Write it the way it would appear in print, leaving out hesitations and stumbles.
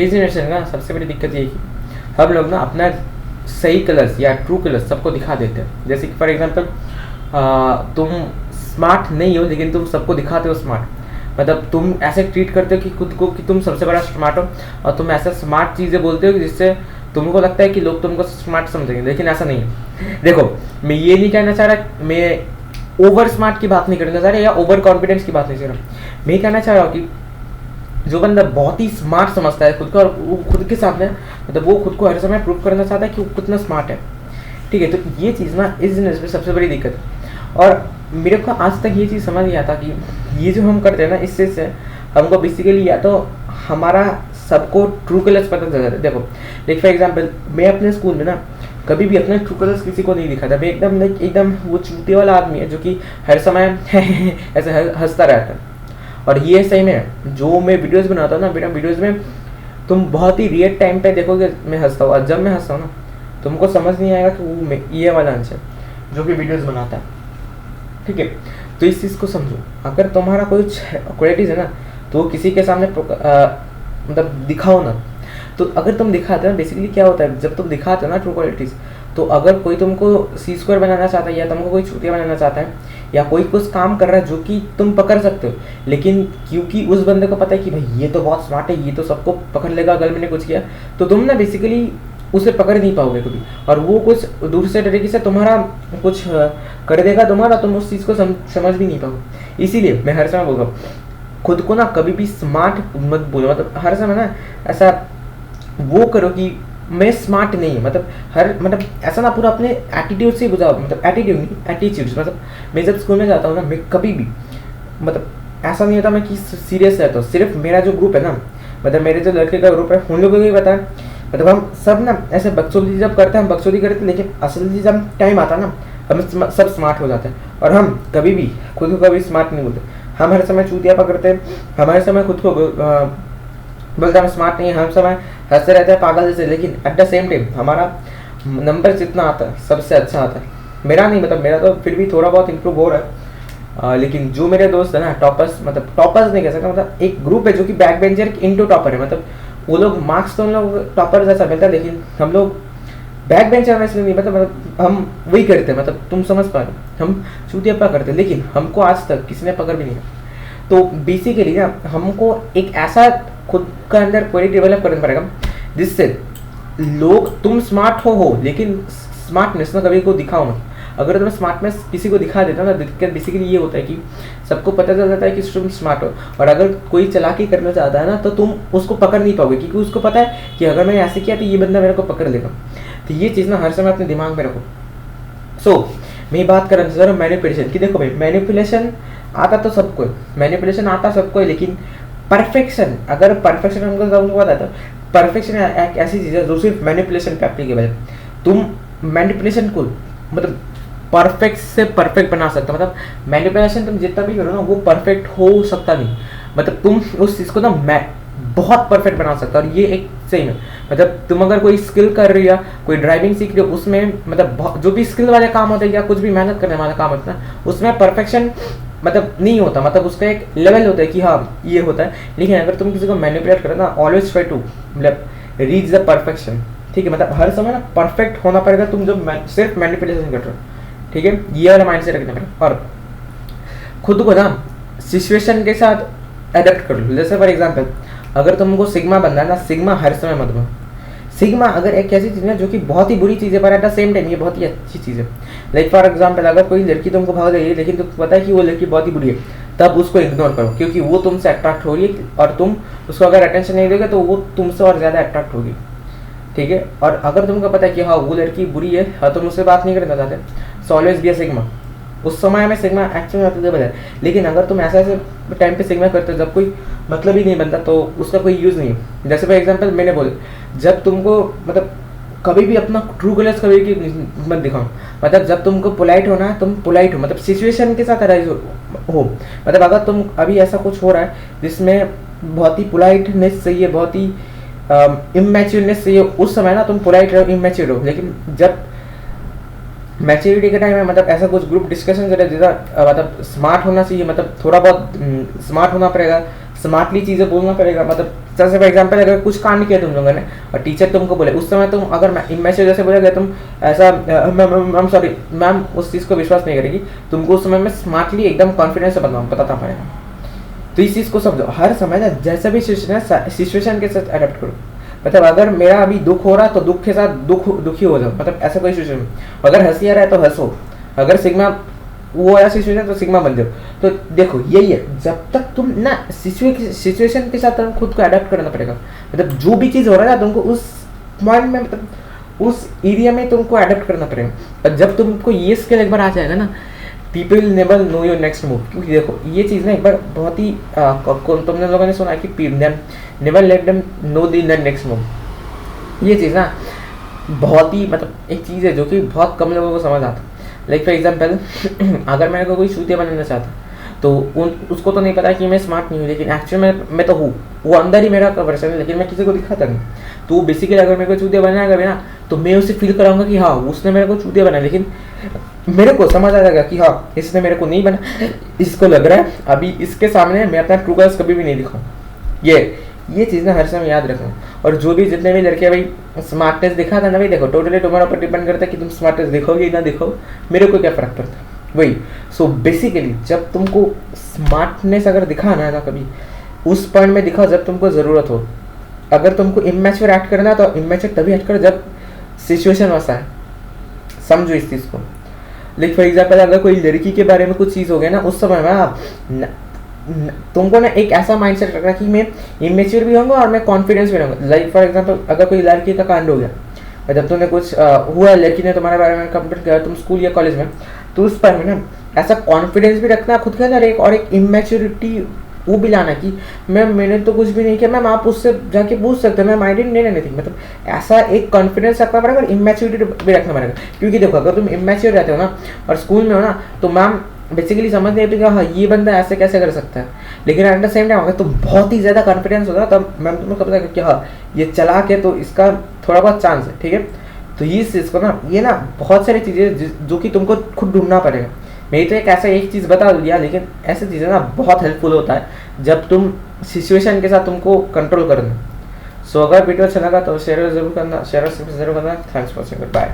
इस जनरेशन का सबसे बड़ी दिक्कत ये है कि हम लोग ना अपना सही कलर्स या ट्रू कलर्स सबको दिखा देते हैं। जैसे कि फॉर एग्जांपल तुम स्मार्ट नहीं हो लेकिन तुम सबको दिखाते हो स्मार्ट। मतलब तुम ऐसे ट्रीट करते हो कि खुद को कि तुम सबसे बड़ा स्मार्ट हो, और तुम ऐसे स्मार्ट चीज़ें बोलते हो कि जिससे तुमको लगता है कि लोग तुमको स्मार्ट समझेंगे, लेकिन ऐसा नहीं है। देखो, मैं ये नहीं कहना चाह रहा, मैं ओवर स्मार्ट की बात नहीं करना चाह रहा या ओवर कॉन्फिडेंस की बात नहीं कर रहा। मैं कहना चाह रहा हूँ कि जो बंदा बहुत ही स्मार्ट समझता है खुद को, और वो खुद के सामने मतलब वो खुद को हर समय प्रूव करना चाहता है कि वो कितना स्मार्ट है, ठीक है। तो ये चीज़ ना इस जनरेशन में सबसे बड़ी दिक्कत है। और मेरे को आज तक ये चीज़ समझ नहीं आता कि ये जो हम करते हैं ना, इससे से हमको बेसिकली या तो हमारा सबको ट्रू कलर्स पता चल जाता है। देखो, लाइक फॉर एग्जांपल मैं अपने स्कूल में ना कभी भी अपने ट्रू कलर्स किसी को नहीं दिखाता। मैं एकदम वो चूते वाला आदमी है जो कि हर समय ऐसे हंसता रहता है। और ये सही में जो मैं वीडियोस बनाता हूँ ना, मेरा वीडियोस में तुम बहुत ही रियल टाइम पे देखोगे मैं हंसता हूँ, और जब मैं हंसता हूँ ना तुमको समझ नहीं आएगा कि वो ये वाला अंश है जो कि वीडियोस बनाता है, ठीक है। तो इस चीज़ को समझो, अगर तुम्हारा कुछ क्वालिटीज़ है ना तो किसी के सामने मतलब दिखाओ ना। तो अगर तुम दिखाते हो, बेसिकली क्या होता है जब तुम दिखाते हो ना ट्रू क्वालिटीज़, तो अगर कोई तुमको सी स्क्वायर बनाना चाहता है या तुमको कोई चूतिया बनाना चाहता है या कोई कुछ काम कर रहा है जो कि तुम पकड़ सकते हो, लेकिन क्योंकि उस बंदे को पता है कि भाई ये तो बहुत स्मार्ट है, ये तो सबको पकड़ लेगा अगर मैंने कुछ किया, तो तुम ना बेसिकली उसे पकड़ नहीं पाओगे कभी, और वो कुछ दूसरे तरीके से तुम्हारा कुछ कर देगा तुम्हारा, तुम उस चीज़ को समझ भी नहीं पाओगे। इसीलिए मैं हर समय बोल रहा हूँ, खुद को ना कभी भी स्मार्ट मत बोलो। मतलब हर समय ना ऐसा वो करो कि मैं स्मार्ट नहीं हूँ, मतलब ऐसा ना पूरा अपने एटीट्यूड से बुझाओ, मतलब एटीट्यूड नहीं, एटीट्यूड। मतलब मैं जब स्कूल में जाता हूँ ना, मैं कभी भी मतलब ऐसा नहीं होता मैं कि सीरियस रहता हूँ। सिर्फ मेरा जो ग्रुप है ना, मतलब मेरे जो लड़के का ग्रुप है उन लोगों को भी पता है, मतलब हम सब ना ऐसे बकचोदी जब करते हैं हम बकचोदी करते हैं, लेकिन असली जब टाइम आता है ना हम सब स्मार्ट हो जाते हैं। और हम कभी भी खुद को कभी स्मार्ट नहीं बोलते, हम हर समय चूतिया पकड़ते हैं, हम हर समय खुद को बोलते हैं हम स्मार्ट नहीं, हम समय हंसते रहते हैं पागल जैसे, लेकिन एट द सेम टाइम हमारा नंबर जितना आता है सबसे अच्छा आता है। मेरा नहीं, मतलब मेरा तो फिर भी थोड़ा बहुत इंप्रूव हो रहा है, लेकिन जो मेरे दोस्त है ना टॉपर्स, मतलब टॉपर्स नहीं कह सकता, मतलब एक ग्रुप है जो कि बैक बेंचर इंटू टॉपर है। मतलब वो लोग मार्क्स तो उन लोग टॉपर जैसा मिलता है, लेकिन हम लोग बैक बेंचर में इसलिए नहीं, मतलब हम वही करते हैं, मतलब तुम समझ पा रहे हो, हम चूतियापा करते हैं, लेकिन हमको आज तक किसी ने पकड़ भी नहीं है। तो बेसिकली ना हमको एक ऐसा खुद का अंदर क्वालिटी डेवलप करना पड़ेगा जिससे लोग तुम स्मार्ट हो लेकिन स्मार्टनेस ना कभी को दिखाओ मत। अगर तुम स्मार्टनेस किसी को दिखा देता ना, दिक्कत बेसिकली ये होता है कि सबको पता चल जाता है कि तुम स्मार्ट हो, और अगर कोई चालाकी करना चाहता है ना तो तुम उसको पकड़ नहीं पाओगे, क्योंकि उसको पता है कि अगर मैंने ऐसे किया तो ये बंदा मेरे को पकड़ लेगा। तो ये चीज़ ना हर समय अपने दिमाग में रखो। सो मैं बात कर रहा हूँ मैनिपुलेशन की। देखो भाई, मैनिपुलेशन आता तो सबको है, मैनिपुलेशन आता सबको है, लेकिन परफेक्शन, अगर परफेक्शन हमको सबको पता है तो परफेक्शन एक ऐसी चीज़ है जो सिर्फ मैनिपुलेशन पे एप्लीकेबल है। तुम मैनिपुलेशन को मतलब परफेक्ट से परफेक्ट बना सकते हो, मतलब मैनिपुलेशन तुम जितना भी करो ना वो परफेक्ट हो सकता नहीं, मतलब तुम उस चीज़ को ना मैं बहुत परफेक्ट बना सकता हो। और ये एक सही में मतलब तुम अगर कोई स्किल कर रही हो या कोई ड्राइविंग सीख रही हो, उसमें मतलब जो भी स्किल वाले काम होते हैं या कुछ भी मेहनत करने वाला काम होता है उसमें परफेक्शन मतलब नहीं होता, मतलब उसका एक लेवल होता है कि हाँ ये होता है। लेकिन अगर तुम किसी को मैनिपुलेट करो ना, ऑलवेज ट्राई टू मतलब रीच द परफेक्शन, ठीक है। मतलब हर समय ना परफेक्ट होना पड़ेगा तुम जो सिर्फ मैनिपुलेशन कर रहे हो, ठीक है। ये वाला माइंड से रखना पड़ेगा, और खुद को ना सिचुएशन के साथ अडेप्ट कर लो। जैसे फॉर एग्जांपल अगर तुमको सिग्मा बनना है ना, सिग्मा हर समय मत बनो। सिग्मा अगर एक ऐसी चीज़ है जो कि बहुत ही बुरी चीज़ है, पर एट द सेम टाइम ये बहुत ही अच्छी चीज़ है। लाइक फॉर एग्जांपल अगर कोई लड़की तुमको भाग रही है लेकिन तुमको पता है कि वो लड़की बहुत ही बुरी है, तब उसको इग्नोर करो, क्योंकि वो तुमसे अट्रैक्ट हो रही है और तुम उसको अगर अटेंशन नहीं दोगे तो वो तुमसे और ज़्यादा अट्रैक्ट होगी, ठीक है। और अगर तुमको पता है कि हाँ वो लड़की बुरी है और तुम उससे बात नहीं करना चाहते, so always be a sigma. उस समय में सिग्मा एक्चुअली एप्लीकेबल है, लेकिन अगर तुम ऐसे टाइम पे सिग्मा करते हो जब कोई मतलब ही नहीं बनता तो उसका कोई यूज़ नहीं है। जैसे फॉर एग्जांपल मैंने बोला, जब तुमको मतलब कभी भी अपना ट्रू कलर्स कभी भी मत दिखाओ, मतलब जब तुमको पोलाइट होना है तुम पोलाइट हो, मतलब सिचुएशन के साथ अराइज हो। मतलब अगर तुम अभी ऐसा कुछ हो रहा है जिसमें बहुत ही पोलाइटनेस चाहिए, बहुत ही इमेच्योरनेस चाहिए, उस समय ना तुम पोलाइट रहो, इमेच्योर हो। लेकिन जब मैच्योरिटी के टाइम में मतलब ऐसा कुछ ग्रुप डिस्कशन चले जितना मतलब स्मार्ट होना चाहिए, मतलब थोड़ा बहुत स्मार्ट होना पड़ेगा, स्मार्टली चीज़ें बोलना पड़ेगा, मतलब जैसे फॉर एग्जाम्पल अगर कुछ कांड किया तुम लोगों ने और टीचर तुमको बोले, उस समय तुम अगर इमेच्योर जैसे बोलेगे, तुम ऐसा मैम सॉरी मैम उस चीज़ को विश्वास नहीं करेगी, तुमको उस समय में स्मार्टली एकदम कॉन्फिडेंस से बताना पड़ेगा। तो इस चीज़ को समझो, हर समय ना जैसा भी सिचुएशन के साथ अडेप्ट करो। मतलब अगर मेरा अभी दुख हो रहा तो दुख के साथ दुखी हो जाओ, मतलब ऐसा कोई सिचुएशन। अगर हंसी आ रहा है तो हंसो, अगर सिग्मा वो वाला सिचुएशन तो सिग्मा बन जाओ। तो देखो यही है, जब तक तुम ना सिचुएशन के साथ तुम खुद को अडेप्ट करना पड़ेगा। मतलब जो भी चीज़ हो रहा है ना तुमको उस पॉइंट में, मतलब उस एरिया में तुमको अडेप्ट करना पड़ेगा। और जब तुमको ये स्किल एक बार आ जाएगा ना, people never know your next move. क्योंकि देखो ये चीज़ ना एक बार बहुत ही तुमने लोगों ने सुना है कि never let them know the next move. ये चीज़ ना बहुत ही मतलब एक चीज़ है जो कि बहुत कम लोगों को समझ आता। लाइक फॉर एग्जाम्पल अगर मेरे को कोई चूतिया बनाना चाहता तो उसको तो नहीं पता कि मैं स्मार्ट नहीं हूँ, लेकिन एक्चुअल में मैं तो हूँ, वो अंदर ही मेरा वर्जन है, लेकिन मैं किसी को दिखाता नहीं। तो बेसिकली अगर मेरे को चूतिया बनाएगा भी ना, तो मैं उसे फील कराऊंगा कि हाँ उसने मेरे को चूतिया बनाया, लेकिन मेरे को समझ आ जाएगा कि हाँ इसने मेरे को नहीं बना, इसको लग रहा है अभी इसके सामने मैं अपना ट्रू कलर्स कभी भी नहीं दिखाऊँ। ये चीज़ ना हर समय याद रखना। और जो भी जितने भी लड़के भाई स्मार्टनेस दिखाता है ना भाई, देखो टोटली तुम्हारे ऊपर डिपेंड करता है कि तुम स्मार्टनेस दिखोगे ना दिखो, मेरे को क्या फ़र्क पड़ता है वही। सो बेसिकली जब तुमको स्मार्टनेस अगर दिखाना है ना कभी, उस पॉइंट में दिखाओ जब तुमको ज़रूरत हो। अगर तुमको इमेच्योर एक्ट करना है तो इमेच्योर तभी एक्ट करो जब सिचुएशन वैसा है। समझो इस चीज़ को। लाइक फॉर एग्जाम्पल अगर कोई लड़की के बारे में कुछ चीज़ हो गया ना, उस समय में तुमको ना एक ऐसा माइंडसेट रखना कि मैं इमेच्योर भी होऊंगा और मैं कॉन्फिडेंस भी रहूँगा। लाइक फॉर एग्जांपल अगर कोई लड़की का कांड हो गया, जब तुमने कुछ हुआ, लड़की ने तुम्हारे बारे में कंप्लेंट किया, तुम स्कूल या कॉलेज में, तो उस पर में ना ऐसा कॉन्फिडेंस भी रखना खुद के अंदर, एक इमेच्योरिटी वो भी लाना कि मैंने तो कुछ भी नहीं किया मैम, आप उससे जाके पूछ सकते हैं ma'am, I didn't need anything. मतलब ऐसा एक कॉन्फिडेंस रखना पड़ेगा और इमेच्योरिटी भी रखना पड़ेगा। क्योंकि देखो अगर तुम इमेच्योर रहते हो ना और स्कूल में हो ना, तो मैम बेसिकली समझ नहीं आती हाँ ये बंदा ऐसे कैसे कर सकता है। लेकिन एट द सेम टाइम अगर तुम बहुत ही ज़्यादा कॉन्फिडेंस होगा तब मैम तुम्हें पता है कि हाँ ये चला के तो इसका थोड़ा बहुत चांस है, ठीक है। तो इस चीज़ को ना, ये ना बहुत सारी चीज़ें जो कि तुमको खुद ढूंढना पड़ेगा। मैं तो एक चीज़ बता दिया, लेकिन ऐसी चीज़ें ना बहुत हेल्पफुल होता है जब तुम सिचुएशन के साथ तुमको कंट्रोल करना। सो अगर वीडियो अच्छा लगा तो शेयर जरूर करना, thanks for watching, good bye.